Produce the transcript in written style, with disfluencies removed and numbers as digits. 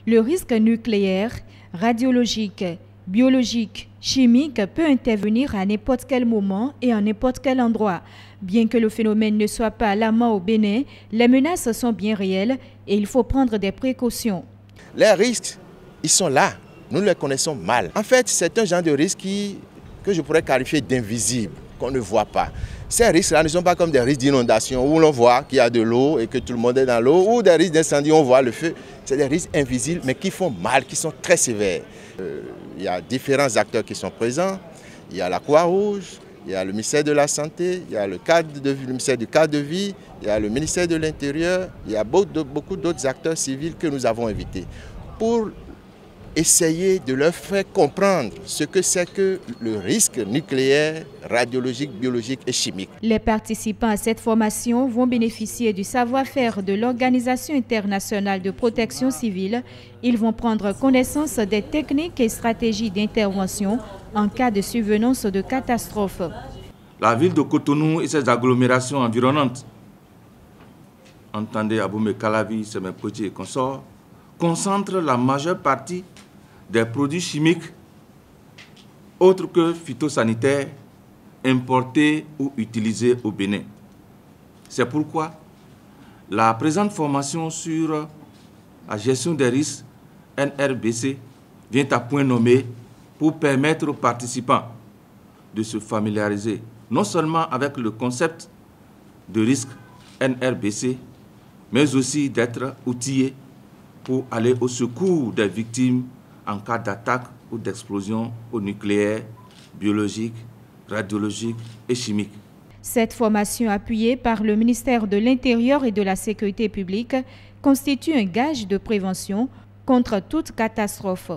Le risque nucléaire, radiologique, biologique, chimique peut intervenir à n'importe quel moment et à n'importe quel endroit. Bien que le phénomène ne soit pas alarmant au Bénin, les menaces sont bien réelles et il faut prendre des précautions. Les risques, ils sont là. Nous les connaissons mal. En fait, c'est un genre de risque que je pourrais qualifier d'invisible, qu'on ne voit pas. Ces risques-là ne sont pas comme des risques d'inondation où l'on voit qu'il y a de l'eau et que tout le monde est dans l'eau, ou des risques d'incendie où on voit le feu. C'est des risques invisibles mais qui font mal, qui sont très sévères. Il y a différents acteurs qui sont présents. Il y a la Croix-Rouge, il y a le ministère de la Santé, il y a le ministère du cadre de vie, il y a le ministère de l'Intérieur, il y a beaucoup d'autres acteurs civils que nous avons invités pour essayer de leur faire comprendre ce que c'est que le risque nucléaire, radiologique, biologique et chimique. Les participants à cette formation vont bénéficier du savoir-faire de l'Organisation internationale de protection civile. Ils vont prendre connaissance des techniques et stratégies d'intervention en cas de survenance de catastrophe. La ville de Cotonou et ses agglomérations environnantes, entendez Aboumé Calavi, c'est mes petits et consorts, concentrent la majeure partie des produits chimiques autres que phytosanitaires importés ou utilisés au Bénin. C'est pourquoi la présente formation sur la gestion des risques NRBC vient à point nommé pour permettre aux participants de se familiariser non seulement avec le concept de risque NRBC, mais aussi d'être outillés pour aller au secours des victimes en cas d'attaque ou d'explosion au nucléaire, biologique, radiologique et chimique. Cette formation appuyée par le ministère de l'Intérieur et de la Sécurité publique constitue un gage de prévention contre toute catastrophe.